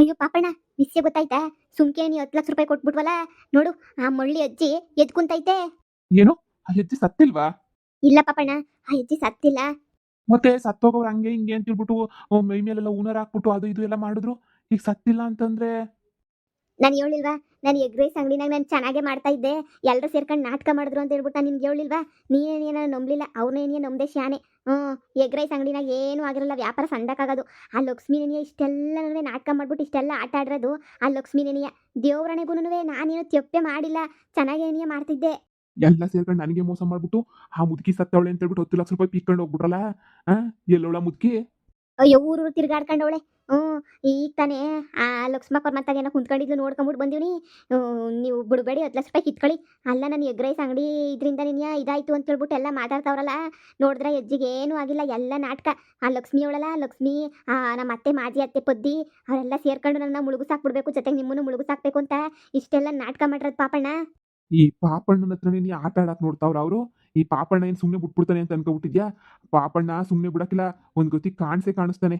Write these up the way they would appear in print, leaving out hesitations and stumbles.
ಅಯ್ಯೋ ಪಾಪಣ್ಣ, ವಿಷಯ ಗೊತ್ತಾಯ್ತಾ? ಸುಮ್ಕೆ ನೀ 10 ಲಕ್ಷ ರೂಪಾಯಿ ಕೊಟ್ಬಿಟ್ವಲ್ಲ, ನೋಡು ಆ ಮಳ್ಳಿ ಅಜ್ಜಿ ಎದ್ ಕುಂತೈತೆ. ಏನು? ಆ ಹೆಜ್ಜೆ ಸತ್ತಿಲ್ವಾ? ಇಲ್ಲ ಪಾಪಣ್ಣ, ಆ ಅಜ್ಜಿ ಸತ್ತಿಲ್ಲ. ಮತ್ತೆ ಸತ್ತೋಗೋರು ಹಂಗೆ ಹಿಂಗೆ ಅಂತ ಹೇಳ್ಬಿಟ್ಟು ಮೈ ಮೇಲೆಲ್ಲ ಉಣರ್ ಹಾಕ್ಬಿಟ್ಟು ಅದು ಇದು ಎಲ್ಲ ಮಾಡಿದ್ರು. ಈಗ ಸತ್ತಿಲ್ಲ ಅಂತಂದ್ರೆ ನಾನು ಹೇಳಿಲ್ವಾ, ನಾನು ಎಗ್ ರೈಸ್ ಅಂಗಡಿನಾಗ ನಾನು ಚೆನ್ನಾಗೇ ಮಾಡ್ತಾ ಇದ್ದೆ, ಎಲ್ಲರೂ ಸೇರ್ಕೊಂಡು ನಾಟಕ ಮಾಡಿದ್ರು ಅಂತ ಹೇಳ್ಬಿಟ್ಟು ನಾನು ನಿನ್ಗೆ ಹೇಳಿಲ್ವಾ? ನೀನೇನೇನೋ ನಂಬಲಿಲ್ಲ, ಅವ್ರನ್ನೇನೇ ನಂಬದೆ ಶಾನೆ. ಹ್ಞೂ, ಎಗ್ ರೈಸ್ ಅಂಗಡಿನಾಗ ಏನೂ ಆಗಿರಲ್ಲ, ವ್ಯಾಪಾರ ಸಂಡಕ್ಕಾಗೋದು. ಆ ಲಕ್ಷ್ಮೀನೇನಿಯ ಇಷ್ಟೆಲ್ಲ ನಾಟಕ ಮಾಡ್ಬಿಟ್ಟು ಇಷ್ಟೆಲ್ಲ ಆಟ ಆಡಿರೋದು ಆ ಲಕ್ಷ್ಮೀನೇನಿಯ. ದೇವ್ರಣೆಗೂ ನಾನೇನು ತಪ್ಪೆ ಮಾಡಿಲ್ಲ, ಚೆನ್ನಾಗೇನಿಯ ಮಾಡ್ತಿದ್ದೆ. ಎಲ್ಲ ಸೇರ್ಕೊಂಡು ನನಗೆ ಮೋಸ ಮಾಡ್ಬಿಟ್ಟು ಆ ಮುದುಕಿ ಸತ್ತವಳೆ ಅಂತ ಹೇಳ್ಬಿಟ್ಟು 10 ಲಕ್ಷ ರೂಪಾಯಿ ಪೀಕ್ಕೊಂಡು ಹೋಗ್ಬಿಟ್ರಲ್ಲ. ಆ ಎಲ್ಲೋಳ ಮುದುಕಿ? ಅಯ್ಯೋ ಊರು ತಿರ್ಗಾಡ್ಕೊಂಡವಳೆ. ಹ್ಞೂ, ಈಗ ತಾನೇ ಆ ಲಕ್ಷ್ಮಕ್ಕವ್ರ ಮತ್ತಾಗೇನೋ ಕುಂತ್ಕೊಂಡಿದ್ಲು, ನೋಡ್ಕೊಂಬಿಟ್ಟು ಬಂದೀವಿ. ನೀವು ಬಿಡಬೇಡಿ, 10 ಲಕ್ಷ ರೂಪಾಯಿ ಕಿತ್ಕೊಳ್ಳಿ. ಅಲ್ಲ ನಾನು ಎಗ್ ರೈಸ್ ಅಂಗಡಿ ಇದರಿಂದ ನೀನು ಇದಾಯ್ತು ಅಂತ ಹೇಳ್ಬಿಟ್ಟು ಎಲ್ಲ ಮಾತಾಡ್ತಾವ್ರಲ್ಲ, ನೋಡಿದ್ರೆ ಹೆಜ್ಜಿಗೆ ಏನೂ ಆಗಿಲ್ಲ, ಎಲ್ಲ ನಾಟಕ. ಆ ಲಕ್ಷ್ಮಿ ಅವಳಲ್ಲ, ಲಕ್ಷ್ಮಿ ನಮ್ಮ ಅತ್ತೆ ಮಾಜಿ ಅತ್ತೆ ಪದ್ದಿ ಅವರೆಲ್ಲ ಸೇರ್ಕೊಂಡು ನನ್ನ ಮುಳುಗುಸಾಕ್ಬಿಡ್ಬೇಕು, ಜೊತೆಗೆ ನಿಮ್ಮನ್ನು ಮುಳುಗುಸಾಕ್ಬೇಕು ಅಂತ ಇಷ್ಟೆಲ್ಲ ನಾಟಕ ಮಾಡಿರೋದು ಪಾಪಣ್ಣ. ಈ ಪಾಪಣ್ಣನ ಹತ್ರ ನೀನು ಆಟ ಆಡಕ್ ನೋಡ್ತಾವ್ರ ಅವರು. ಈ ಪಾಪಣ್ಣ ಏನ್ ಸುಮ್ನೆ ಬಿಟ್ಬಿಡ್ತಾನೆ ಅಂತ ಅನ್ಕೊಬಿಟ್ಟಿದ್ಯಾ? ಪಾಪಣ್ಣ ಸುಮ್ನೆ ಬಿಡಕ್ಕಿಲ್ಲ, ಒಂದ್ ಗತಿ ಕಾಣಿಸ್ತಾನೆ.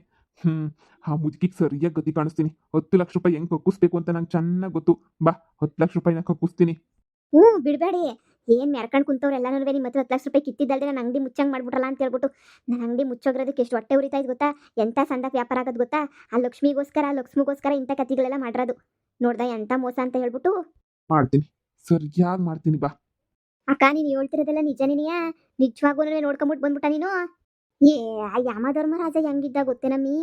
ಆ ಮುದುಕಿಗೆ ಸರಿಯಾಗಿ ಗತಿ ಕಾಣಿಸ್ತೀನಿ. 10 ಲಕ್ಷ ರೂಪಾಯಿ ಹೆಂಗ್ ಕಕ್ಕಿಸ್ಬೇಕು ಅಂತ ನಂಗೆ ಚೆನ್ನಾಗಿ ಗೊತ್ತು. ಬಾ, 10 ಲಕ್ಷ ರೂಪಾಯಿನ ಕಕ್ಕಿಸ್ತೀನಿ. ಹ್ಞೂ, ಬಿಡಬೇಡಿ. ಏನು ಮೆರ್ಕೊಂಡು ಕುಂತವ್ರೆಲ್ಲನೂ ನಿಮ್ಮ ಹತ್ರ 10 ಲಕ್ಷ ರೂಪಾಯಿ ಕಿತ್ತಿದ್ದಲ್ದೆ ನನ್ನ ಅಂಗಡಿ ಮುಚ್ಚಂಗೆ ಮಾಡ್ಬಿಟ್ರಲ್ಲ ಅಂತ ಹೇಳ್ಬಿಟ್ಟು. ನನ್ನ ಅಂಗಡಿ ಮುಚ್ಚೋಗ್ರದಕ್ಕೆ ಎಷ್ಟು ಹೊಟ್ಟೆ ಉರಿತಾ ಇದ್ದು ಗೊತ್ತಾ? ಎಂಥ ಸಂದಕ್ಕೆ ವ್ಯಾಪಾರ ಆಗೋದು ಗೊತ್ತಾ? ಆ ಲಕ್ಷ್ಮಿಗೋಸ್ಕರ ಇಂಥ ಕತಿಗಳೆಲ್ಲ ಮಾಡಿರೋದು. ನೋಡ್ದ ಎಂಥ ಮೋಸ ಅಂತ ಹೇಳ್ಬಿಟ್ಟು. ಮಾಡ್ತೀನಿ, ಸರಿಯಾಗಿ ಮಾಡ್ತೀನಿ, ಬಾ. ಅಕ್ಕ, ನೀನು ಹೇಳ್ತಿರೋದೆಲ್ಲ ನಿಜನೇನಿಯಾ? ನಿಜವಾಗೂ ನೋಡ್ಕೊಂಬಿಟ್ಟು ಬಂದ್ಬಿಟ್ಟ ನೀನು? ಏ, ಆ ಯಮಧರ್ಮರಾಜ ಹೆಂಗಿದ್ದ ಗೊತ್ತೇನಮ್ಮಿ?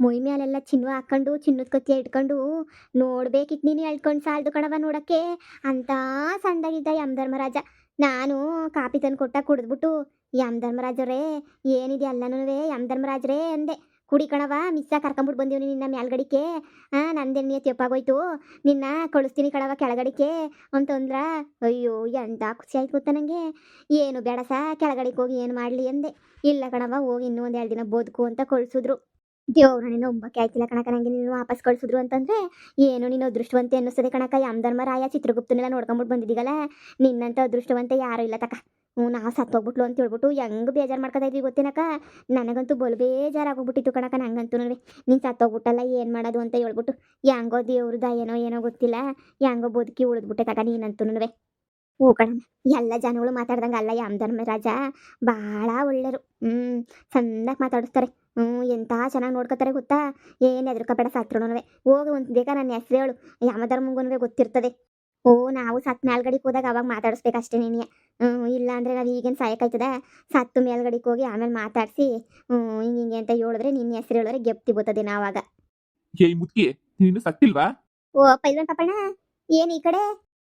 ಮೊಯ್ ಮ್ಯಾಲೆಲ್ಲ ಚಿನ್ನ ಹಾಕೊಂಡು, ಚಿನ್ನದ ಕತ್ತಿಯ ಇಟ್ಕೊಂಡು, ನೋಡ್ಬೇಕಿತ್ತು ನೀನು ಎಳ್ಕೊಂಡು ಸಾಲ್ದು ಕಣವ ನೋಡಕ್ಕೆ. ಅಂತ ಸಣ್ಣದಾಗಿದ್ದ ಯಮಧರ್ಮರಾಜ. ನಾನು ಕಾಪಿ ತಂದು ಕೊಟ್ಟ ಕುಡಿದ್ಬಿಟ್ಟು, ಯಮಧರ್ಮರಾಜರೇ ಏನಿದೆ ಅಲ್ಲನೂ ಯಮಧರ್ಮರಾಜರೇ ಅಂದೆ. ಕುಡಿ ಕಣವ, ಮಿಸ್ಸಾಗಿ ಕರ್ಕೊಂಬಿಟ್ಟು ಬಂದೀವಿ ನಿನ್ನ ಮ್ಯಾಲ್ಗಡಿಕೆ. ನಂದೆಣ್ಣೆ ತೆಪ್ಪಾಗೋಯ್ತು, ನಿನ್ನ ಕಳಿಸ್ತೀನಿ ಕಣವ ಕೆಳಗಡಿಕೆ ಅಂತಂದ್ರ. ಅಯ್ಯೋ, ಎಂತ ಖುಷಿ ಆಯ್ತು ಗೊತ್ತಾ ನನಗೆ. ಏನು ಬೇಡ ಕೆಳಗಡಿಗೆ ಹೋಗಿ ಏನು ಮಾಡಲಿ ಅಂದೆ. ಇಲ್ಲ ಕಣವ, ಹೋಗಿ ಇನ್ನೂ 1-2 ದಿನ ಬದುಕು ಅಂತ ಕಳಿಸಿದ್ರು. ದೇವ್ರು ನಿನ್ನ ನಂಬಕ್ಕೆ ಆಯ್ತಿಲ್ಲ ಕಣಕ, ನನಗೆ ನೀನು ವಾಪಸ್ ಕಳಿಸಿದ್ರು ಅಂತಂದ್ರೆ ಏನು ನೀನು ಅದೃಷ್ಟವಂತೆ ಅನ್ನಿಸ್ತದೆ ಕಣಕ. ಯಮಧರ್ಮರಾಯ ಚಿತ್ರಗುಪ್ತನೆಲ್ಲ ನೋಡ್ಕೊಂಬಿಟ್ಟು ಬಂದಿದ್ದೀಗಲ್ಲ, ನಿನ್ನಂತ ಅದೃಷ್ಟವಂತೆ ಯಾರೂ ಇಲ್ಲ ತಕ. ನಾವು ಸತ್ತೋಗ್ಬಿಟ್ಲು ಅಂತ ಹೇಳ್ಬಿಟ್ಟು ಹೆಂಗೆ ಬೇಜಾರು ಮಾಡ್ಕೊತಾ ಇದ್ವಿ ಗೊತ್ತೇನಕ? ನನಗಂತೂ ಬಲು ಬೇಜಾರಾಗೋಗ್ಬಿಟ್ಟಿತ್ತು ಕಣಕ. ನಂಗಂತೂ ನೀನು ಸತ್ತೋಗ್ಬಿಟ್ಟಲ್ಲ ಏನು ಮಾಡೋದು ಅಂತ ಹೇಳ್ಬಿಟ್ಟು, ಹೆಂಗೋ ದೇವ್ರ ದಯನೋ ಏನೋ ಗೊತ್ತಿಲ್ಲ, ಹೆಂಗೋ ಬದುಕಿ ಉಳಿದ್ಬಿಟ್ಟೆ ತಕ ನೀನಂತೂ. ಹ್ಞೂ ಕಣಮ್ಮ, ಎಲ್ಲ ಜನಗಳು ಮಾತಾಡ್ದಂಗೆ ಅಲ್ಲ, ಯಮಧರ್ಮರಾಜ ಭಾಳ ಒಳ್ಳೆಯರು. ಚಂದಾಗಿ ಮಾತಾಡಿಸ್ತಾರೆ. ಎಂಥ ಚೆನ್ನಾಗಿ ನೋಡ್ಕೊತಾರೆ ಗೊತ್ತಾ? ಏನು ಹೆದರ್ಕೋಬೇಡ, ಸತ್ರುಣವೇ ಹೋಗಿ ಒಂದು ಬೇಕಾ ನನ್ನ ಹೆಸ್ರು ಹೇಳು, ಯಮಧರ್ಮಂಗೂ ಗೊತ್ತಿರ್ತದೆ. ಓ, ನಾವು ಸತ್ ಮೇಲ್ಗಡಿಗೆ ಹೋದಾಗ ಅವಾಗ ಮಾತಾಡಿಸ್ಬೇಕಷ್ಟೇ ನೀನು. ಇಲ್ಲ ಅಂದರೆ ನಾವು ಈಗೇನು ಸಾಯಕಾಯ್ತದ? ಸತ್ತು ಮೇಲ್ಗಡಿಗೆ ಹೋಗಿ ಆಮೇಲೆ ಮಾತಾಡಿಸಿ ಹಿಂಗೆ ಅಂತ ಹೇಳಿದ್ರೆ ನಿನ್ನ ಹೆಸ್ರು ಹೇಳಿದ್ರೆ ಗೆಪ್ತಿ ಬರ್ತದೆ ನಾವಾಗ. ಏಯ್ ಮುದುಕಿ, ನೀನು ಸತ್ತಿಲ್ವಾ? ಓ ಪೈಲ್ವಾನ್ ಪಾಪಣ್ಣ, ಏನು ಈ ಕಡೆ?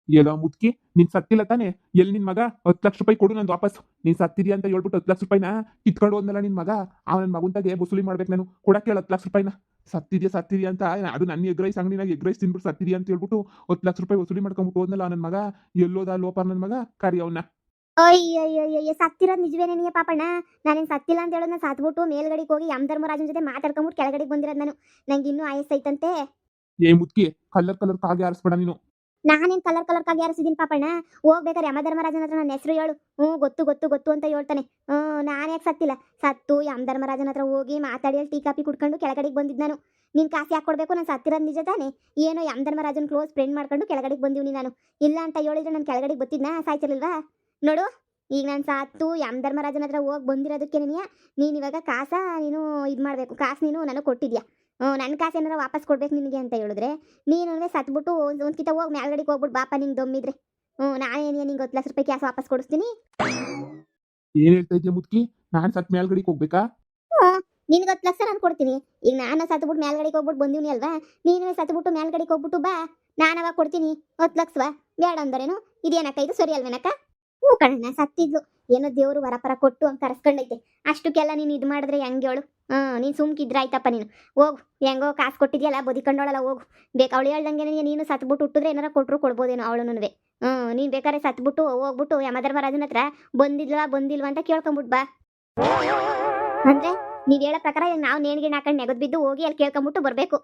ಎಲ್ಲೋ ಮುದುಕಿ, ನೀನ್ ಸತ್ತಿಲ್ಲ ತಾನೆ? ಎಲ್ಲಿ ನಿನ್ ಮಗ? 10 ಲಕ್ಷ ರೂಪಾಯಿ ಕೊಡು, ನಂದು ವಾಪಸ್. ನೀನ್ ಸತ್ತಿದ್ಯಾ ಅಂತ ಹೇಳ್ಬಿಟ್ಟು 10 ಲಕ್ಷ ರೂಪಾಯಿನ ಕಿತ್ಕೊಂಡು ಹೋದ್ನಲ್ಲ ನಿನ್ ಮಗ. ಅವನ ಮಗುಂತಾಗೆ ವಸೂಲಿ ಮಾಡ್ಬೇಕು ನಾನು. ಕೊಡಕ್ಕೆ ಹೇಳು 10 ಲಕ್ಷ ರೂಪಾಯಿನ. ಸತ್ತಿದ್ಯಾ ಅಂತ ಅದು ನನ್ನ ಎಗ್ ರೈಸ್ ಅಂಗಡಿನಾಗ ಎಗ್ ರೈಸ್ ತಿನ್ಬಿಟ್ಟು ಸತ್ತಿದ್ಯಾ ಅಂತ ಹೇಳ್ಬಿಟ್ಟು 10 ಲಕ್ಷ ರೂಪಾಯಿ ವಸೂಲಿ ಮಾಡ್ಕೊಂಬಿಟ್ಟು ಹೋದ್ನಲ್ಲ ನನ್ನ ಮಗ. ಎಲ್ಲೋದ ಲೋಪರ್ ನನ್ನ ಮಗ? ಕರಿ ಅವನ್ನ. ಅಯ್ಯಯ್ಯಯ್ಯ, ಸತ್ತಿರೋದು ನಿಜವೇನೇನಿಯ ಪಾಪಣ್ಣ? ನಾನೇನು ಸತ್ತಿಲ್ಲ ಅಂತ ಹೇಳೋದು, ನಾನು ಸತ್ಬಿಟ್ಟು ಮೇಲ್ಗಡಿಗೆ ಹೋಗಿ ಯಮಧರ್ಮರಾಜನ ಜೊತೆ ಮಾತಾಡ್ಕೊಂಬಿಟ್ಟು ಕೆಳಗಡೆಗೆ ಬಂದಿರೋದು ನಾನು. ನಂಗೆ ಇನ್ನೂ ಆಯಸ್ಸೈತಂತೆ. ಏ ಮುದುಕಿ, ಕಲರ್ ಕಾಗೆ ಆರಿಸ್ಬೇಡ ನೀನು. ನಾನೇನು ಕಲರ್ಕಾಗಿ ಯಾರಿಸಿದ್ದೀನಿ ಪಾಪಣ್ಣ? ಹೋಗ್ಬೇಕಾರೆ ಯಮಧರ್ಮರಾಜನ ಹತ್ರ ನನ್ನ ಹೆಸರು ಹೇಳು. ಗೊತ್ತು ಅಂತ ಹೇಳ್ತಾನೆ. ನಾನು ಯಾಕೆ ಸತ್ತಿಲ್ಲ? ಸತ್ತು ಯಮಧರ್ಮರಾಜನ ಹತ್ರ ಹೋಗಿ ಮಾತಾಡಿ ಟೀ ಕಾಫಿ ಕುಡ್ಕೊಂಡು ಕೆಳಗಡೆಗೆ ಬಂದಿದ್ದು ನಾನು. ನೀನು ಕಾಸು ಯಾಕೆ ಕೊಡಬೇಕು? ನಾನು ಸತ್ತಿರೋದು ನಿಜ ತಾನೆ? ಏನೋ ಯಮಧರ್ಮರಾಜನ ಕ್ಲೋಸ್ ಫ್ರೆಂಡ್ ಮಾಡ್ಕೊಂಡು ಕೆಳಗಡೆಗೆ ಬಂದೀವಿ ನಾನು. ಇಲ್ಲ ಅಂತ ಹೇಳಿದ್ರೆ ನಾನು ಕೆಳಗಡೆಗೆ ಬತ್ತಿದ್ನಾ? ಸಾಯ್ತಿರ್ಲಿಲ್ವಾ? ನೋಡು, ಈಗ ನಾನು ಸತ್ತು ಯಮಧರ್ಮರಾಜನ ಹತ್ರ ಹೋಗಿ ಬಂದಿರೋದಕ್ಕೆ ನೀನು ಇವಾಗ ನೀನು ಇದು ಮಾಡಬೇಕು. ಕಾಸು ನೀನು ನನಗೆ ಕೊಟ್ಟಿದ್ಯಾ. ನನ್ನ ಕಾಸು ಏನಾರ ವಾಪಸ್ ಕೊಡ್ಬೇಕು ನಿನಗೆ ಅಂತ ಹೇಳಿದ್ರೆ, ನೀನು ಸತ್ಬಿಟ್ಟು ಒಂದ್ಕಿತ ಹೋಗಿ ಮೇಲ್ಗಡೆಗೆ ಹೋಗ್ಬಿಟ್ಟು ಬಾಪ ನಿಂಗೆ ದಮ್ಮಿದ್ರೆ, ನಾನೇನು ನಿಂಗೆ 10 ಲಕ್ಷ ರೂಪಾಯಿ ಕ್ಯಾಶ್ ವಾಪಸ್ ಕೊಡಿಸ್ತೀನಿ. ಏನ್ ಹೇಳ್ತಾ ಇದ್ಯಾ ಮುದುಕಿ? ನಾನ್ ಸತ್ ಮೇಲ್ಗಡಿಗೆ ಹೋಗ್ಬೇಕಾ? ನಿನ್ಗೆ 10 ಲಕ್ಷ ನಾನು ಕೊಡ್ತೀನಿ. ಈಗ ನಾನು ಸತ್ಬಿಟ್ಟು ಮೇಲ್ಗಡೆಗೆ ಹೋಗ್ಬಿಟ್ಟು ಬಂದೀನಿ ಅಲ್ವಾ? ನೀನು ಸತ್ಬಿಟ್ಟು ಮೇಲ್ಗಡೆಗೆ ಹೋಗ್ಬಿಟ್ಟು ಬಾ, ನಾನು ಅವಾಗ ಕೊಡ್ತೀನಿ 10 ಲಕ್ಷ. ಬೇಡ ಅಂದರೇನು? ಇದೇನಕ್ಕ ಇದು ಸರಿ ಅಲ್ವೇನಕ್ಕ? ಹ್ಞೂ ಕಣ್ಣ, ಸತ್ತಿದ್ಲು ಏನೋ ದೇವರು ವರಪರ ಕೊಟ್ಟು ಅಂತ ಕರೆಸ್ಕೊಂಡೈತೆ. ಅಷ್ಟಕ್ಕೆಲ್ಲ ನೀನು ಇದು ಮಾಡಿದ್ರೆ ಹೆಂಗೆ ಹೇಳು? ನೀನು ಸುಮ್ಕಿದ್ರೆ ಆಯ್ತಪ್ಪ. ನೀನು ಹೋಗು, ಹೆಂಗೋ ಕಾಸು ಕೊಟ್ಟಿದ್ಯಲ್ಲ, ಬದುಕೊಂಡೋಳಲ್ಲ, ಹೋಗು. ಬೇಕು ಅವಳು ಹೇಳ್ದಂಗೆ ನೀನು ಸತ್ಬಿಟ್ಟು ಹುಟ್ಟಿದ್ರೆ ಏನಾರ ಕೊಟ್ಟರು ಕೊಡ್ಬೋದೇನೋ ಅವಳು. ನೀನು ಬೇಕಾದ್ರೆ ಸತ್ಬಿಟ್ಟು ಹೋಗ್ಬಿಟ್ಟು ಯಮಧರ್ಮರಾಜನ ಹತ್ರ ಬಂದಿಲ್ವಾ ಅಂತ ಕೇಳ್ಕೊಂಬಿಟ್ಟು ಬಾ. ಅಂದರೆ ನೀವು ಹೇಳೋ ಪ್ರಕಾರ ನಾವು ನೇಣಿಗೆ ಹಾಕೊಂಡು ನೆಗದ್ ಬಿದ್ದು ಹೋಗಿ ಅಲ್ಲಿ ಕೇಳ್ಕೊಂಬಿಟ್ಟು ಬರಬೇಕು.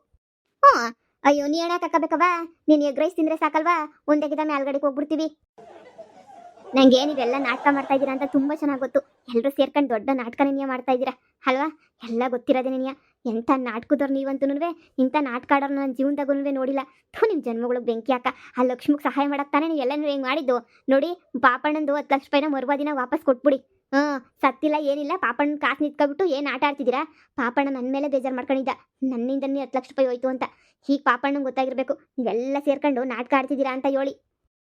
ಅಯ್ಯೋ, ನೀ ಹೇಳಕ್ಕೆ ಹಾಕಬೇಕವ? ನೀನು ಎಗ್ ರೈಸ್ ತಿಂದರೆ ಸಾಕಲ್ವಾ? ಒಂದೇ ಮೇಲ್ಗಡೆಗೆ ಹೋಗ್ಬಿಡ್ತೀವಿ. ನಂಗೆ ನೀವೆಲ್ಲ ನಾಟಕ ಮಾಡ್ತಾ ಇದ್ದೀರಾ ಅಂತ ತುಂಬ ಚೆನ್ನಾಗಿ ಗೊತ್ತು. ಎಲ್ಲರೂ ಸೇರ್ಕೊಂಡು ದೊಡ್ಡ ನಾಟಕನೇ ಮಾಡ್ತಾ ಇದ್ದೀರಾ ಅಲ್ವಾ? ಎಲ್ಲ ಗೊತ್ತಿರೋದೇ ಎಂಥ ನಾಟಕದವ್ರು ನೀವಂತೂ ಇಂಥ ನಾಟಕ ಆಡೋರು ನನ್ನ ಜೀವನದಾಗೂ ನೋಡಿಲ್ಲ. ಥು ನಿಮ್ಮ ಜನ್ಮಗಳಿಗೆ ಬೆಂಕಿ ಹಾಕ. ಆ ಲಕ್ಷ್ಮಿಗೆ ಸಹಾಯ ಮಾಡಕ್ಕೆ ತಾನೇ ನೀವು ಎಲ್ಲನೂ ಹಿಂಗೆ ಮಾಡಿದ್ದು. ನೋಡಿ ಪಾಪಣ್ಣಂದು 10 ಲಕ್ಷ ರೂಪಾಯಿನ ಮರುದಿನ ವಾಪಸ್ ಕೊಟ್ಬಿಡಿ. ಸತ್ತಿಲ್ಲ ಏನಿಲ್ಲ. ಪಾಪಣ್ಣನ ಕಾಸು ನಿಂತ್ಕೊಬಿಟ್ಟು ಏನು ಆಟ ಆಡ್ತಿದ್ದೀರಾ? ಪಾಪಣ್ಣ ನನ್ನ ಮೇಲೆ ಬೇಜಾರು ಮಾಡ್ಕೊಂಡಿದ್ದ, ನನ್ನಿಂದನೇ 10 ಲಕ್ಷ ರೂಪಾಯಿ ಹೋಯ್ತು ಅಂತ. ಹೀಗೆ ಪಾಪಣ್ಣಂಗೆ ಗೊತ್ತಾಗಿರ್ಬೇಕು ನೀವೆಲ್ಲ ಸೇರ್ಕೊಂಡು ನಾಟಕ ಆಡ್ತಿದ್ದೀರಾ ಅಂತ ಹೇಳಿ.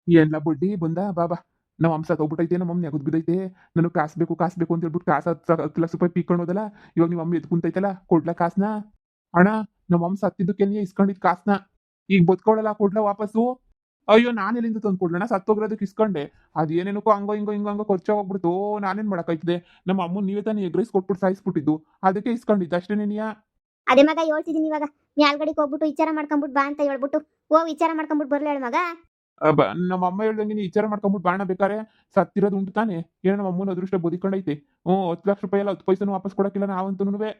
ಎಲ್ಲ ಬಡ್ಡಿ ಬಂದ ಬಾಬಾ. ನಮ್ಮ ಅಂಶ ತಗೋಬಿಟ್ಟೈತೆ, ನಮ್ಮ ಅಮ್ಮ ನೆಗದ್ ಬಿದ್ದೈತೆ, ನನಗೆ ಕಾಸು ಬೇಕು ಅಂತ ಹೇಳ್ಬಿಟ್ಟು ಕಾಸು 10 ಲಕ್ಷ ರೂಪಾಯಿ ಪೀಕೊಂಡೋದಲ್ಲ. ಇವಾಗ ನಿಮ್ಮ ಅಮ್ಮ ಎದ್ದು ಕುಂತೈತಲ್ಲ, ಕೊಡ್ಲಾ ಕಾಸನ್ನ? ಅಣ್ಣ, ನಮ್ಮ ಅಮ್ಮ ಸತ್ತಿದ್ದಕ್ಕೆ ನೀ ಇಸ್ಕೊಂಡಿದ್ ಕಾಸನ್ನ ಈಗ ಬದುಕೊಳ್ಳಲ್ಲ, ಕೊಡ್ಲಾ ವಾಪಸ್ಸು? ಅಯ್ಯೋ, ನಾನು ಎಲ್ಲಿಂದ ತಂದು ಕೊಡ್ಲಣ್ಣ? ಸತ್ತೋಗಿರೋದಕ್ಕೆ ಇಸ್ಕೊಂಡೆ. ಅದೇನೇನಕ್ಕೋ ಹಂಗೋ ಖರ್ಚು ಹೋಗ್ಬಿಡ್ತು. ನಾನೇನ್ ಮಾಡಕ್ಕಾಯ್ತದೆ? ನಮ್ಮ ಅಮ್ಮ ನೀವೇ ತಾನೇ ಎಗ್ ರೈಸ್ ಕೊಟ್ಬಿಟ್ಟು ಸಾಯಿಸ್ಬಿಟ್ಟಿದ್ದು, ಅದಕ್ಕೆ ಇಸ್ಕೊಂಡಿದ್ದೆ ಅಷ್ಟೇನೇನಿಯಾ? ಅದೇ ಮಗ ಹೇಳ್ತಿದ್ದೀನಿ ಇವಾಗ. ಮ್ಯಾಲ್ಗಡೆಗೆ ಹೋಗ್ಬಿಟ್ಟು ವಿಚಾರ ಮಾಡ್ಕೊಂಬಿಟ್ಟು ಬಾ ಅಂತ ಹೇಳ್ಬಿಟ್ಟು ಹೋಗಿ ವಿಚಾರ ಮಾಡ್ಕೊಂಬಿಟ್ಟು ಬರ್ಲಿ ಹೇಳು ಮಗ. ನಮ್ಮ ಅಮ್ಮ ಹೇಳ್ದಂಗೆ ನೀ ವಿಚಾರ ಮಾಡ್ಕೊಂಬಿಟ್ಟು ಬಾಣ ಬೇಕಾರೆ. ಸತ್ತಿರೋದು ಉಂಟು ತಾನೆ? ಏನೋ ನಮ್ಮ ಅಮ್ಮನ ಅದೃಷ್ಟ ಬದುಕೊಂಡೈತೆ. 10 ಲಕ್ಷ ರೂಪಾಯಿ ಎಲ್ಲ 10 ಪೈಸೆನೂ ವಾಪಸ್ ಕೊಡಕ್ಕಿಲ್ಲ ನಾವಂತೂನುವೆ.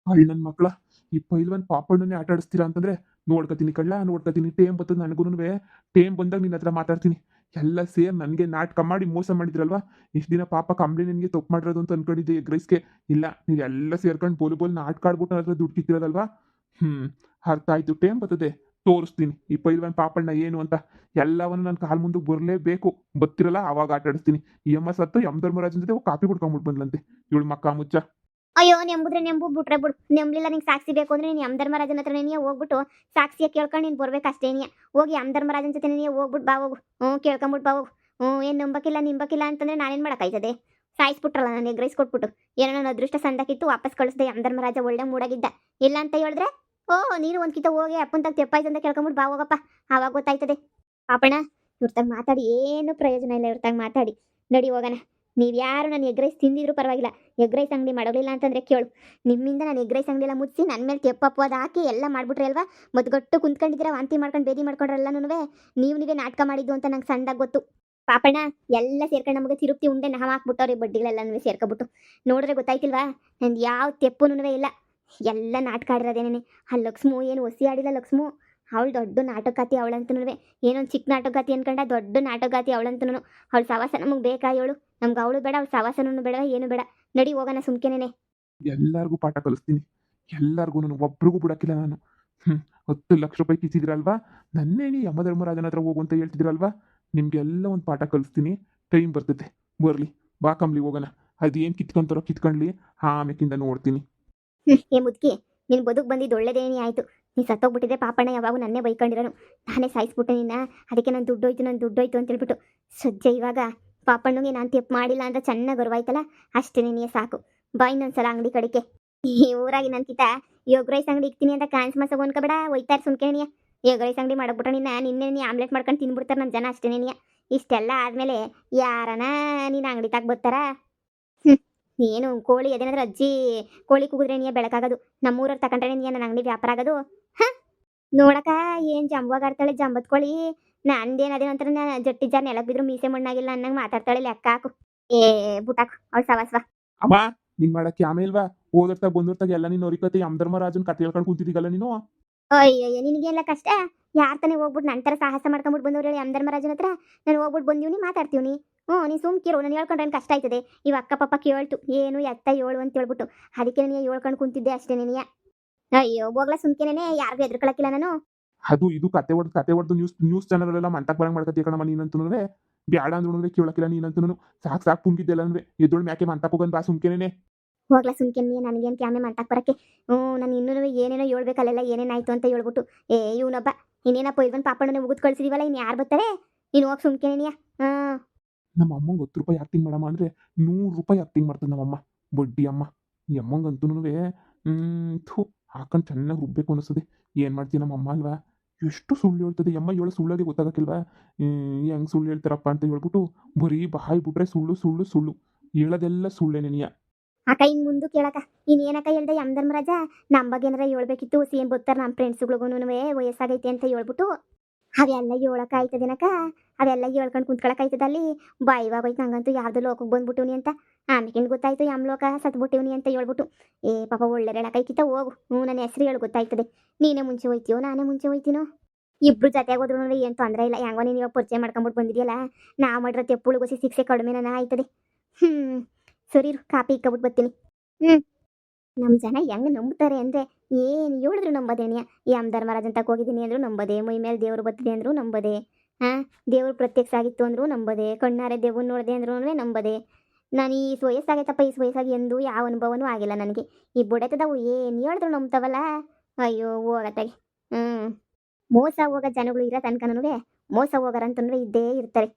ನನ್ನ ಮಕ್ಳ, ಈ ಪೈಲ್ವನ್ ಪಾಪಣ್ಣನೇ ಆಟ ಆಡಿಸ್ತೀರಾ ಅಂತಂದ್ರೆ ನೋಡ್ಕತೀನಿ ಕಳ್ಳ, ನೋಡ್ಕತೀನಿ. ಟೇಮ್ ಬರ್ತದೆ ನನಗೂನುವೆ. ಟೇಮ್ ಬಂದಾಗ ನಿನ್ನ ಹತ್ರ ಮಾತಾಡ್ತೀನಿ. ಎಲ್ಲ ಸೇರ್ ನನಗೆ ನಾಟಕ ಮಾಡಿ ಮೋಸ ಮಾಡಿದ್ರಲ್ವಾ? ಇಷ್ಟು ದಿನ ಪಾಪ ಕಂಬ್ಳಿ ನಿನಗೆ ತಪ್ಪು ಮಾಡಿರೋದು ಅಂತ ಅನ್ಕೊಂಡಿದ್ದೆ ಎಗ್ ರೈಸ್ಗೆ. ಇಲ್ಲ, ನೀವೆಲ್ಲ ಸೇರ್ಕೊಂಡು ಬೋಲು ನಾಟಕ ಆಡ್ಬಿಟ್ಟು ನನ್ನ ಹತ್ರ ದುಡ್ಡು ಕಿತ್ತಿರೋದಲ್ವಾ? ಅರ್ಥ ಆಯ್ತು. ಟೇಮ್ ಬರ್ತದೆ, ತೋರಿಸ್ತೀನಿ ಈ ಪೈಲ್ವಾನ್ ಪಾಪಣ್ಣ ಏನು ಅಂತ. ಎಲ್ಲವನ್ನು ನನ್ನ ಕಾಲ್ ಮುಂದಕ್ಕೆ ಬರಲೇಬೇಕು. ಬತ್ತಿರಲ್ಲ ಆವಾಗ ಆಟ ಆಡಿಸ್ತೀನಿ. ಈ ಅಮ್ಮ ಸತ್ತು ಯಮಧರ್ಮರಾಜನ ಜೊತೆ ಕಾಪಿ ಕುಡ್ಕೊಂಡ್ಬಿಟ್ಟು ಬಂದ್ಲಂತೆ ಇವಳು ಮಕ್ಕ ಮುಚ್ಚ. ಅಯ್ಯೋ ನೆಂಬುದ್ರೆ ನೆಂಬು ಬಿಟ್ರೆ ಬಿಡು. ನೆಂಬ್ಲಿಲ್ಲ ನಿಂಗೆ ಸಾಕ್ಷಿ ಬೇಕು ಅಂದ್ರೆ ನೀನು ಯಮಧರ್ಮರಾಜನ ಹತ್ರ ನೀನು ಹೋಗ್ಬಿಟ್ಟು ಸಾಕ್ಷಿಯ ಕೇಳ್ಕೊಂಡು ನೀನು ಬರ್ಬೇಕು ಅಷ್ಟೇನಿಯ. ಹೋಗಿ ಯಮಧರ್ಮರಾಜನ ಜೊತೆ ನೀನು ಹೋಗ್ಬಿಟ್ಟು ಬಾ ಹೋಗು. ಕೇಳ್ಕೊಂಬಿಟ್ಟು ಬಾ ಹೋಗು. ಏನು ನಂಬಕ್ಕಿಲ್ಲ ಅಂತಂದ್ರೆ ನಾನೇನು ಮಾಡೋಕ್ಕಾಯ್ತದೆ? ಸಾಯಿಸ್ಬಿಟ್ರಲ್ಲ ನಾನು ಎಗ್ ರೈಸ್ ಕೊಟ್ಬಿಟ್ಟು. ಏನೋ ನನ್ನ ಅದೃಷ್ಟ ಸಂದಕ್ಕಿತ್ತು, ವಾಪಸ್ ಕಳಿಸ್ದೆ. ಯಮಧರ್ಮರಾಜ ಒಳ್ಳೆ ಮೂಡಾಗಿದ್ದ. ಇಲ್ಲ ಅಂತ ಹೇಳಿದ್ರೆ ನೀನು ಒಂದ್ಕಿತ ಹೋಗಿ ಅಪ್ಪಂತಾಗ ತೆಪ್ಪಾಯ್ತು ಅಂತ ಕೇಳ್ಕೊಂಬಿಟ್ಟು ಬಾ ಹೋಗಪ್ಪ. ಆವಾಗ ಗೊತ್ತಾಯ್ತದೆ. ಪಾಪಣ್ಣ, ಇವ್ರತಾಗ ಮಾತಾಡಿ ಏನು ಪ್ರಯೋಜನ ಇಲ್ಲ. ಇವ್ರತಾಗ ಮಾತಾಡಿ ನಡಿ ಹೋಗೋಣ. ನೀವು ಯಾರು ನಾನು ಎಗ್ ರೈಸ್ ತಿಂದಿದ್ರು ಪರವಾಗಿಲ್ಲ, ಎಗ್ ರೈಸ್ ಅಂಗಡಿ ಮಾಡೋಲಿಲ್ಲ ಅಂತಂದರೆ ಕೇಳು. ನಿಮ್ಮಿಂದ ನಾನು ಎಗ್ ರೈಸ್ ಅಂಗಡಿ ಎಲ್ಲ ಮುಚ್ಚಿ ನನ್ನ ಮೇಲೆ ತೆಪ್ಪಪ್ಪು ಹಾಕಿ ಎಲ್ಲ ಮಾಡ್ಬಿಟ್ರೆ ಅಲ್ವಾ? ಮದ್ಗಟ್ಟು ಕುಂತ್ಕೊಂಡಿದ್ದೀರಾ, ವಾಂತಿ ಮಾಡ್ಕೊಂಡು ಬೇದಿ ಮಾಡ್ಕೊಂಡ್ರೆಲ್ಲನೂ ನೀವೇ ನಾಟಕ ಮಾಡಿದ್ದು ಅಂತ ನಂಗೆ ಸಣ್ಣದಾಗಿ ಗೊತ್ತು. ಪಾಪಣ್ಣ, ಎಲ್ಲ ಸೇರ್ಕೊಂಡು ನಮಗೆ ತಿರುಪ್ತಿ ಉಂಡೆ ನಾವು ಹಾಕ್ಬಿಟ್ಟವ್ರಿ ಬಡ್ಡಿಗಳೆಲ್ಲನೂ ಸೇರ್ಕೊಬಿಟ್ಟು. ನೋಡಿದ್ರೆ ಗೊತ್ತಾಯ್ತಿಲ್ವಾ ನಂದು ಯಾವ ತೆಪ್ಪುನೂ ಇಲ್ಲ. ಎಲ್ಲ ನಾಟಕ ಆಡಿರೋದೇನೇ. ಆ ಲಕ್ಷ್ಮು ಏನು ಒಸಿ ಆಡಿಲ್ಲ. ಲಕ್ಷ್ಮು ಅವಳು ದೊಡ್ಡ ನಾಟಕಗಾತಿ ಅವಳಂತನೂ. ಏನೊಂದು ಚಿಕ್ಕ ನಾಟಕಗಾತಿ ಅನ್ಕೊಂಡ ದೊಡ್ಡ ನಾಟಕಗಾತಿ ಅವಳಂತನೂ. ಅವಳ ಸವಾಸ ನಮಗೆ ಬೇಕಾ ಹೇಳು? ನಮ್ಗೆ ಅವಳು ಬೇಡ, ಅವಳ ಸವಾಸನೂ ಬೇಡ, ಏನು ಬೇಡ. ನಡಿ ಹೋಗೋಣ ಸುಮ್ಕೆನೇನೆ. ಎಲ್ಲರಿಗೂ ಪಾಠ ಕಲಿಸ್ತೀನಿ. ಎಲ್ಲರಿಗೂ ಒಬ್ರಿಗೂ ಬಿಡಕ್ಕಿಲ್ಲ ನಾನು. 10 ಲಕ್ಷ ರೂಪಾಯಿ ಕಿಸಿದಿರಲ್ವಾ? ನನ್ನೇನಿ ಯಮಧರ್ಮರಾಜನ ಹತ್ರ ಹೋಗು ಅಂತ ಹೇಳ್ತಿದ್ರಲ್ವಾ? ನಿಮ್ಗೆಲ್ಲ ಒಂದು ಪಾಠ ಕಲಿಸ್ತೀನಿ. ಟೈಮ್ ಬರ್ತೈತೆ, ಬರ್ಲಿ. ಬಾ ಕಂಬ್ಲಿ ಹೋಗೋಣ. ಅದೇನು ಕಿತ್ಕೊಂತಾರೋ ಕಿತ್ಕೊಂಡ್ಲಿ, ಆಮೇಕಿಂದ ನೋಡ್ತೀನಿ. ಏ ಮುದ್ಕಿ, ನಿನ್ನ ಬದುಕು ಬಂದಿದ್ದು ಒಳ್ಳೇದೇನೇ ಆಯಿತು. ನೀ ಸತ್ತೋಗ್ಬಿಟ್ಟಿದ್ರೆ ಪಾಪಣ್ಣ ಯಾವಾಗೂ ನನ್ನೇ ಬೈಕೊಂಡಿರೋನು. ನಾನೇ ಸಾಯಿಸ್ಬಿಟ್ಟೆ ನಿನ್ನ. ಅದಕ್ಕೆ ನಾನು ದುಡ್ಡೋಯ್ತು ಅಂತ ಹೇಳ್ಬಿಟ್ಟು ಸದ್ಯ ಇವಾಗ ಪಾಪಣ್ಣಗೆ ನಾನು ತೆಪ್ಪು ಮಾಡಿಲ್ಲ ಅಂತ ಚೆನ್ನಾಗಿ ಗರ್ವಾಯ್ತಲ್ಲ, ಅಷ್ಟೇ ನೀನೇ ಸಾಕು. ಬಾ ಇನ್ನೊಂದ್ಸಲ ಅಂಗಡಿ ಕಡೆಗೆ. ಈ ಊರಾಗಿ ನನ್ಕಿತ ಎಗ್ ರೈಸ್ ಅಂಗಡಿ ಇಕ್ತೀನಿ ಅಂತ ಕಾನ್ಸ್ ಮಸ ಅನ್ಕೋಬೇಡ. ಒಯ್ತಾರೆ ಸುಮ್ಕೆನಿಯ. ಎಗ್ ರೈಸ್ ಅಂಗಡಿ ಮಾಡಕ್ಬಿಟ್ಟ ನಿನ್ನೆ ನೀ ಆಮ್ಲೆಟ್ ಮಾಡ್ಕೊಂಡು ತಿನ್ಬಿಡ್ತಾರೆ ನಮ್ಮ ಜನ ಅಷ್ಟೇನೇನಿಯ. ಇಷ್ಟೆಲ್ಲ ಆದಮೇಲೆ ಯಾರನ ನೀನು ಅಂಗಡಿ ತಾಗ ಬರ್ತಾರಾ? ಏನು ಕೋಳಿ ಅದೇನಾದ್ರೂ ಅಜ್ಜಿ ಕೋಳಿ ಕೂಗಿದ್ರೆ ನೀ ಬೆಳಕಾಗೋದು? ನಮ್ಮೂರವ್ರು ತಗೊಂಡ್ರೆ ನೀ ನನ್ನ ಅಂಗಡಿ ವ್ಯಾಪಾರ ಆಗೋದು? ನೋಡಕ ಏನು ಜಂಬವಾಗಾಡ್ತಾಳೆ ಜಂಬತ್ ಕೋಳಿ. ನಂದೇನು ಅದೇನೋ ಅಂತಾರೆ, ನಾನು ಜಟ್ಟಿ ಜಾರ್ ನೆಲಕ್ಕೆ ಬಿದ್ರು ಮೀಸೆ ಮಣ್ಣಾಗಿಲ್ಲ ಅನ್ನಂಗೆ ಮಾತಾಡ್ತಾಳೆ. ಲೆಕ್ಕ ಹಾಕು. ಬುಟಾಕು ಅವಳು ಸವಾಸ್ವ. ಅಮ್ಮ, ನಿನ್ ಮಾಡಕ್ಕೆ ಆಮೇಲೆ ಇಲ್ವಾ? ಹೋದರ್ತಾಗ ಬಂದೋರ್ತಾಗ ಎಲ್ಲ ನೀನು ಹೊರಿಕತೆ ಯಮಧರ್ಮರಾಜನ್ ಕತೆ ಹೇಳ್ಕೊಂಡು ಕೂತಿದ್ದೀಗಲ್ಲ ನೀನು. ಅಯ್ಯಯ್ಯ, ನಿನಗೆಲ್ಲ ಕಷ್ಟ. ಯಾರು ತಾನೇ ಹೋಗ್ಬಿಟ್ಟು ನನ್ನ ಥರ ಸಾಹಸ ಮಾಡ್ಕೊಂಬಿಟ್ಟು ಬಂದವ್ರು ಹೇಳಿ ಯಮಧರ್ಮರಾಜನ ಹತ್ರ? ನಾನು ಹೋಗ್ಬಿಟ್ಟು ಬಂದೀವ್ನಿ ಮಾತಾಡ್ತೀವ್ನಿ. ನೀನು ಸುಮ್ಕಿರು. ನಾನು ಹೇಳ್ಕೊಂಡ್ರೆ ಏನು ಕಷ್ಟ ಆಯ್ತದೆ? ಇವ ಅಕ್ಕ ಪಪ್ಪ ಕೇಳ್ತು ಏನು ಎತ್ತ ಹೇಳು ಅಂತ ಹೇಳ್ಬಿಟ್ಟು, ಅದಕ್ಕೆ ನೀನು ಹೇಳ್ಕೊಂಡು ಕುಂತಿದ್ದೆ ಅಷ್ಟೇ ನೀನು. ಅಯ್ಯೋ ಹೋಗ್ಲಾ ಸುಮ್ಕೆನೇನೆ. ಯಾರಿಗೂ ಎದ್ರಕೊಳಕ್ಕಿಲ್ಲ ನಾನು. ಅದು ಇದು ಕತೆ ಹೊಡೆದು ನ್ಯೂಸ್ ಚಾನಲ್ ಎಲ್ಲ ಮಂಟಕ್ ಬರಂಗ್ ಮಾಡ್ಕತಿ ಕಣಮ್ಮ ನೀನಂತೂ. ಬ್ಯಾಡ ಅಂದ್ರೂ ಕೇಳಕ್ಕಿಲ್ಲ ನೀನಂತೂ. ಸಾಕು ಪುಂಗಿದ್ದೆಲ್ಲ ಎದ್ದೊಳ್ ಮ್ಯಾಕೆ ಮಂಟಕ್ ಹೋಗನ್ ಬಾ ಸುಮ್ಕೆನೇನೆ. ಹೋಗ್ಲಾ ಸುಮ್ಕೆನೆ. ನನಗೇನು ಕ್ಯಾಮೆ ಮಂಟಕ್ ಬರಕ್ಕೆ. ನಾನು ಇನ್ನೂ ಏನೇನೋ ಹೇಳ್ಬೇಕಲ್ಲೆಲ್ಲ ಏನೇನಾಯ್ತು ಅಂತ ಹೇಳ್ಬಿಟ್ಟು. ಇವನೊಬ್ಬ ಇನ್ನೇನಪ್ಪ ಇಲ್ವನ್ ಪಾಪಣ್ಣನೇ ಮುಗಿದು ಕಳ್ಸಿದೀವಲ್ಲ, ಇನ್ನು ಯಾರು ಬರ್ತಾರೆ? ನೀನು ಹೋಗಿ ಸುಮ್ಕೆನೇನಿಯ. ನಮ್ಮ ಅಮ್ಮಂಗೆ 10 ರೂಪಾಯಿ ಆಕ್ಟಿಂಗ್ ಮಾಡಮ್ಮ ಅಂದರೆ 100 ರೂಪಾಯಿ ಆಕ್ಟಿಂಗ್ ಮಾಡ್ತದೆ ನಮ್ಮಮ್ಮ. ಬಡ್ಡಿ ಅಮ್ಮ. ಈ ಅಮ್ಮಂಗಂತೂ ಹಾಕೊಂಡು ಚೆನ್ನಾಗಿ ರುಬ್ಬೇಕು ಅನಿಸ್ತದೆ. ಏನು ಮಾಡ್ತೀನಿ ನಮ್ಮ ಅಮ್ಮ ಅಲ್ವಾ? ಎಷ್ಟು ಸುಳ್ಳು ಹೇಳ್ತದೆ ಅಮ್ಮ. ಹೇಳೋ ಸುಳ್ಳಾಗೆ ಗೊತ್ತಾಗಕ್ಕಿಲ್ವಾ? ಹೆಂಗೆ ಸುಳ್ಳು ಹೇಳ್ತಾರಪ್ಪ ಅಂತ ಹೇಳ್ಬಿಟ್ಟು ಬರೀ ಬಾಯಿ ಬಿಟ್ರೆ ಸುಳ್ಳು ಹೇಳೋದೆಲ್ಲ ಸುಳ್ಳೇನೆನಿಯ. ಅಕ್ಕ ಇನ್ನು ಮುಂದೆ ಕೇಳಕ್ಕ ಇನ್ನೇನಕ್ಕ ಹೇಳ್ದೆ ಯಮಧರ್ಮರಾಜ? ನಮ್ಮ ಬಗ್ಗೆ ಏನಾರ ಹೇಳ್ಬೇಕಿತ್ತು. ಸೇಮ್ ಬರ್ತಾರೆ ನಮ್ಮ ಫ್ರೆಂಡ್ಸ್ಗಳಿಗೂ ವಯಸ್ಸಾಗೈತೆ ಅಂತ ಹೇಳ್ಬಿಟ್ಟು. ಅವೆಲ್ಲ ಹೇಳೋಕ್ಕಾಯ್ತದೇನಕ್ಕ? ಅವೆಲ್ಲ ಹೇಳ್ಕೊಂಡು ಕುಂತ್ಕೊಳಕ್ಕಾಯ್ತದ ಅಲ್ಲಿ? ಇವಾಗ ಹೋಯ್ತು ನಂಗಂತೂ ಯಾವುದೋ ಲೋಕಕ್ಕೆ ಬಂದ್ಬಿಟ್ಟಿವ್ನಿ ಅಂತ. ಆಮೇಕಿಂದ ಗೊತ್ತಾಯ್ತು ಲೋಕ ಸತ್ಬಿಟ್ಟಿವ್ನಿ ಅಂತ ಹೇಳ್ಬಿಟ್ಟು. ಪಾಪ ಒಳ್ಳೆ ಹೇಳಕ್ಕಾಯ್ಕಿತ್ತ ಹೋಗು. ನನ್ನ ಹೆಸ್ರು ಹೇಳು ಗೊತ್ತಾಯ್ತದೆ. ನೀನೇ ಮುಂಚೆ ಹೋಯ್ತೀಯೋ ನಾನೇ ಮುಂಚೆ ಹೋಯ್ತೀನೋ? ಇಬ್ರು ಜೊತೆಗೆ ಹೋದ್ರು ಏನು ತೊಂದರೆ ಇಲ್ಲ. ಹೆಂಗೋ ನೀನು ಇವಾಗ ಪರಿಚಯ ಮಾಡ್ಕೊಂಬಿಟ್ಟು ಬಂದಿದೆಯಲ್ಲ, ನಾವು ಮಾಡಿರೋ ತೆಪ್ಪುಳಿಗೋಸಿ ಶಿಕ್ಷೆ ಕಡಿಮೆನ ಆಯ್ತದೆ. ಸರಿ ಕಾಪಿ ಇಕ್ಕೊಬಿಟ್ಟು ಬರ್ತೀನಿ. ನಮ್ಮ ಜನ ಹೆಂಗ್ ನಂಬ್ತಾರೆ ಅಂದ್ರೆ ಏನ್ ಹೇಳಿದ್ರು ನಂಬದೇನಿಯ. ಯಮ್ ಧರ್ಮರಾಜನ್ ತಕ ಹೋಗಿದ್ದೀನಿ ಅಂದ್ರು ನಂಬದೆ, ಮೈ ಮೇಲೆ ದೇವ್ರು ಬತ್ತಿದೆ ಅಂದ್ರು ನಂಬದೆ, ಹಾ ದೇವ್ರು ಪ್ರತ್ಯಕ್ಷ ಆಗಿತ್ತು ಅಂದ್ರು ನಂಬದೆ, ಕಣ್ಣಾರೆ ದೇವ್ರನ್ನ ನೋಡ್ದೆ ಅಂದ್ರೂ ನಂಬದೆ. ನಾನು ಈ ವಯಸ್ಸಾಗೈತಪ್ಪ, ಈ ವಯಸ್ಸಾಗಿ ಎಂದು ಯಾವ ಅನುಭವನೂ ಆಗಿಲ್ಲ ನನಗೆ. ಈ ಬುಡತದವು ಏನ್ ಹೇಳಿದ್ರು ನಂಬ್ತಾವಲ್ಲ. ಅಯ್ಯೋ ಹೋಗತ್ತಾಗೆ. ಹ್ಮ್. ಮೋಸ ಹೋಗೋ ಜನಗಳು ಇರೋ ತನಕನೂ ಮೋಸ ಹೋಗೋರಂತಂದ್ರೆ ಇದ್ದೇ ಇರ್ತಾರೆ.